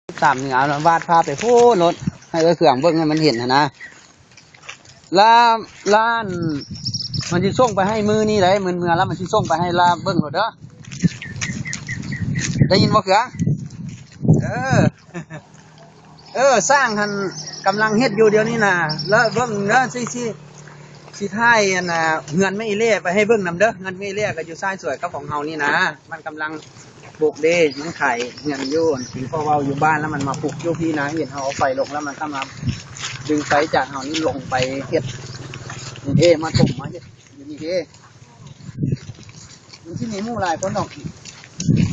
สามเหนือวาดภาพไปพูดรถให้เครื่องเบิ้งให้มันเห็นนะล้านมันจะส่งไปให้มือนี่เลยมือแล้วมันจะส่งไปให้ลาเบิ้งหมดเด้อได้ยินบ่เขือสร้างทันกำลังเฮ็ดอยู่เดี๋ยวนี้นะแล้วเบิ้งเด้อสิท้ายน่ะเงินไม่เล่ไปให้เบิ้งนำเด้อเงินไม่เล่ก็อยู่ซ้ายสวยกับของเฮานี่นะมันกำลังปลูกเด้มันไข่เงินอยู่ถึงพอเว้าอยู่บ้านแล้วมันมาปลูกอยู่พี่นะเห็นเฮาเอาไฟลงแล้วมันก็มาดึงไฟจากเฮานี่ลงไปเฮ็ดนี่เด้มาถมมาเฮ็ดอยู่นี่เด้มันที่มีหมู่หลายคนดอก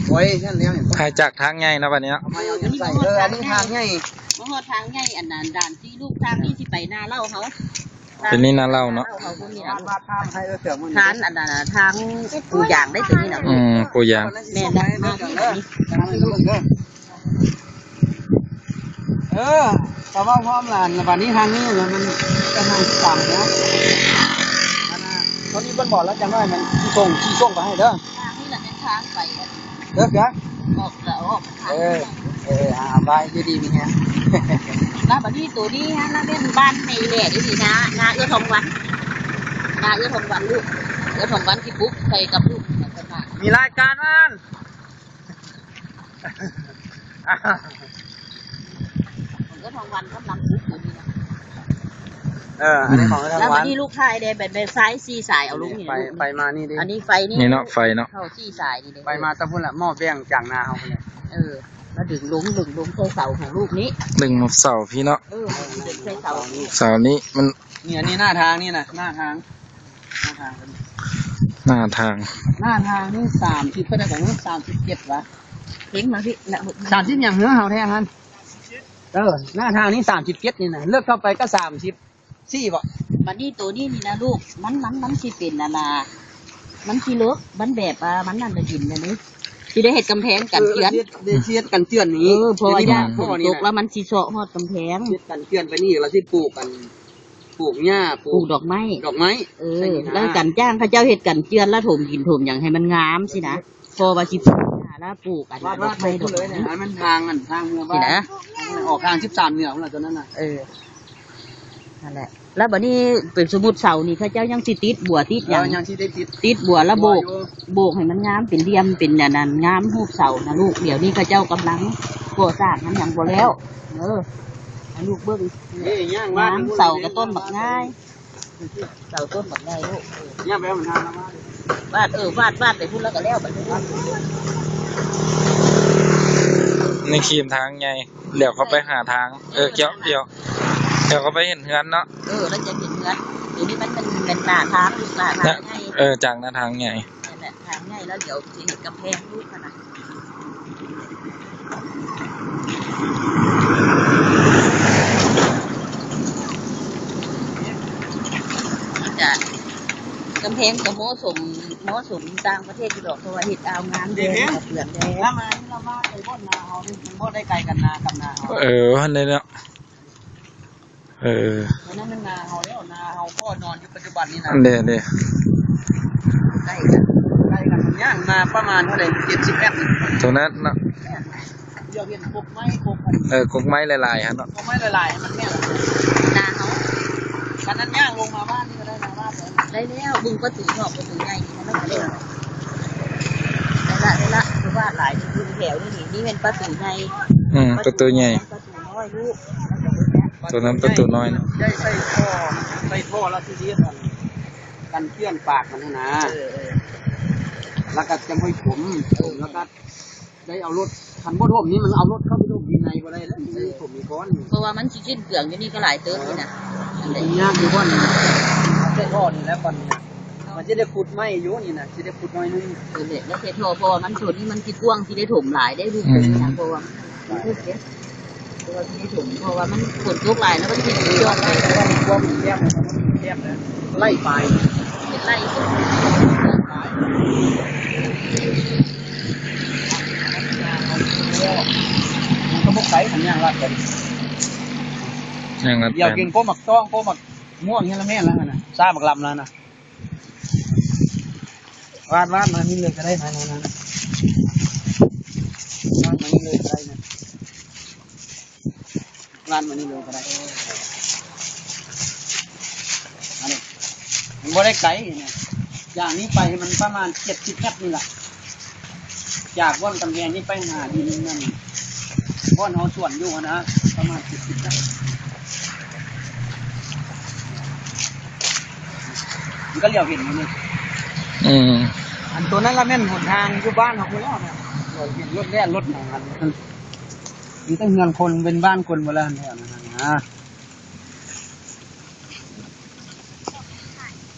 โอ้ยนั่นแล้วเนี่ยถ่ายจากทางไงนะวันนี้ทำไมเอาใส่อันนี้ทางไงมหอทางไงอันนั้นด่านที่ลูกทางนี่สิไปหน้าเล่าเขาเป็นนี่นาเล่าเนาะทานอันนั้นทางปูยางได้ตัวนี้นะปูยางแม่ได้มาแต่ว่าพร้อมหลานวันนี้ทางนี้มันจะทางต่ำนะตอนนี้บนบ่อแล้วจังว่ามันชี้ส่งไปให้เด้อทางนี้แหละเป็นทางไปเด้อจ้ะออกแล้วออกไปดีมีแฮะแล้วบัดนี้ตัวนี้ฮะแล้วเป็นบ้านในแหล่ดีนะนาเอื้อทองวันนาเอื้อทองวันลูกเอื้อทองวันที่ปุ๊บใส่กับลูกมีรายการมันเอื้อทองวันกำลังปุ๊บอยู่นี่นะอันนี้ของแล้วบัดนี้ลูกชายเด้เป็นซ้ายสี่สายเอาลูกนี่ไปมานี่ดิอันนี้ไฟนี่เนาะไฟเนาะเข้าสี่สายนี่เด้ไปมาตะพุ่นละหม้อแป้งจากนาเขาเนี่ยแล้วดึงลงใส่เสาของลูกนี้ดึงเสาพี่เนาะดึงใส่เสานี้มันเนี่ยนี่หน้าทางนี่นะหน้าทางนี่30ก็ได้ของ37วะเพ่งมาพี่30อย่างเนื้อเฮาแท้ฮันหน้าทางนี้37นี่นะเลือกเข้าไปก็34บ่บัดนี้ตัวนี้นี่นะลูกมันสิเป็นนามันสิเลิกมันแบบมันนั่นจะกินอันนี้ที่ได้เห็ดกำแพงกันเตือนได้เชียดกันเตือนนี้พอยากฝนตกแล้วมันสิเสาะฮอดกำแพงเชียดกันเตือนไปนี่เราที่ปลูกหญ้าปลูกดอกไม้แล้วกันจ้างเขาเจ้าเห็ดกันเตือนแล้วถมหินถมอย่างให้มันงามสินะพอว่าสิปลูกแล้วปลูกอันดอกไม้ดอกเลยนะมันทางเมืองบ้านออกทาง13เหนือของเราตัวนั้นน่ะนั่นแหละแล้วบัดนี้เป็นสมุดเสานี่เขาเจ้ายังสิติดบัวติดยังสิได้ติดบัวแล้วโบกให้มันงามเป็นเหลี่ยมเป็นนั่นงามรูปเสานะลูกเดี๋ยวนี้เขาเจ้ากำลังก่อสร้างมันอย่างบ่แล้วลูกเบิ้งงามเสากับต้นบักง่ายเสาต้นบักง่ายลูกย่างไปมันทางแล้ววาดไปพูดแล้วก็แล้วบัดนี้ในขีมทางไงเดี๋ยวเขาไปหาทางเดี๋ยวเขาไปเห็นเฮือนเนาะแล้วจะเห็นเฮือนเดี๋ยวนี้มันเป็นหน้าทางลูกหน้าทางไงจากหน้าทางไงนั่นแหละทางไงแล้วเดี๋ยวจะเห็นกำแพงลูกขนาดจะกำแพงกับหม้อสมต่างประเทศที่ดอกเพราะว่าเห็ดเอางานเดือนเดือนแดงแล้วมาเรามาไปบ่อนนาเขามันบ่ได้ไกลกันนากับนาเขาอันนี้เนาะนั่นมันนาเขาแล้วนาเขาก็นอนอยู่ปัจจุบันนี้นะเดี๋ยวใกล้กันย่างมาประมาณเท่าไหร่70 เมตรตรงนั้นเนาะเดี๋ยวเห็นกกไม้กกไม้ลายๆฮะเนาะกกไม้ลายๆมันเนี่ยนาเขาคันนั้นย่างลงมาบ้านนี่ก็ได้นาบ้านได้แล้วบึงประตูนอกประตูใหญ่นี่มันได้ละคือว่าหลายบึงแถวนี่เป็นประตูใหญ่ประตูใหญ่ประตูน้อยลูกตัวนั้นประตูน้อยนะได้ใส่ท่อแล้วที่นี้กันเพื่อนปากมันนะแล้วก็จะไม่ผมแล้วก็ได้เอารถคันบ่ท่วมนี้มันเอารถเข้าไปท่วมดินในบ่ได้แล้วผมมีก้อนเพราะว่ามันชิ้นเกลืองอยู่นี่ก็หลายเติมนี่นะยากอยู่ก้อนใส่ท่อนี่แล้วก่อนมันจะได้ขุดไม้อยู่นี่นะจะได้ขุดน้อยนึงแล้วเทท่อพอมันส่วนนี้มันที่กว้างที่ได้ถมหลายได้ลูกเป็นนะเพราะว่าที่ถุงเพราะว่ามันฝนตกหลายแล้วมันถึงยอดเลยว่ามันแคบนะไล่ไปเป็นไล่ก็พวกไก่ทำอย่างไรกันเดี๋ยวกินโป๊หมักต้องโป๊หมักม่วงนี่ละแม่แล้วนะซาหมักลำแล้วนะวาดมานี่เลยก็ได้นะวาดมานี่เลยก็ได้นะ ร้านมันนี่เลยก็ได้อันนี้มันบ่ได้ไกลเนี่ยอย่างนี้ไปมันประมาณ70 เมตรนี่แหละจากว่อนกำแพงนี่ไปหาดินนั่นว่อนเอาส่วนอยู่นะประมาณ70 เมตรมันก็เลี้ยวเห็นอยู่นี่ อันตัวนั้นละแม่นหนทางอยู่บ้านของคุณแล้วเนี่ยเห็นรถแล่นรถหนังกันมันต้องเงินคนเป็นบ้านคนโบราณเนี่ยนะ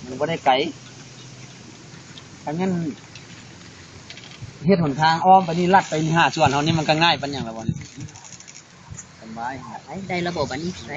มันก็ได้ไกลถ้างั้นเฮ็ดหนทางอ้อมไปนี่ลัดไปนี่5 ส่วนเฮานี่มันก็ง่ายปานหยังละบ่นี่สบาย ได้ระบบอันนี้ไหน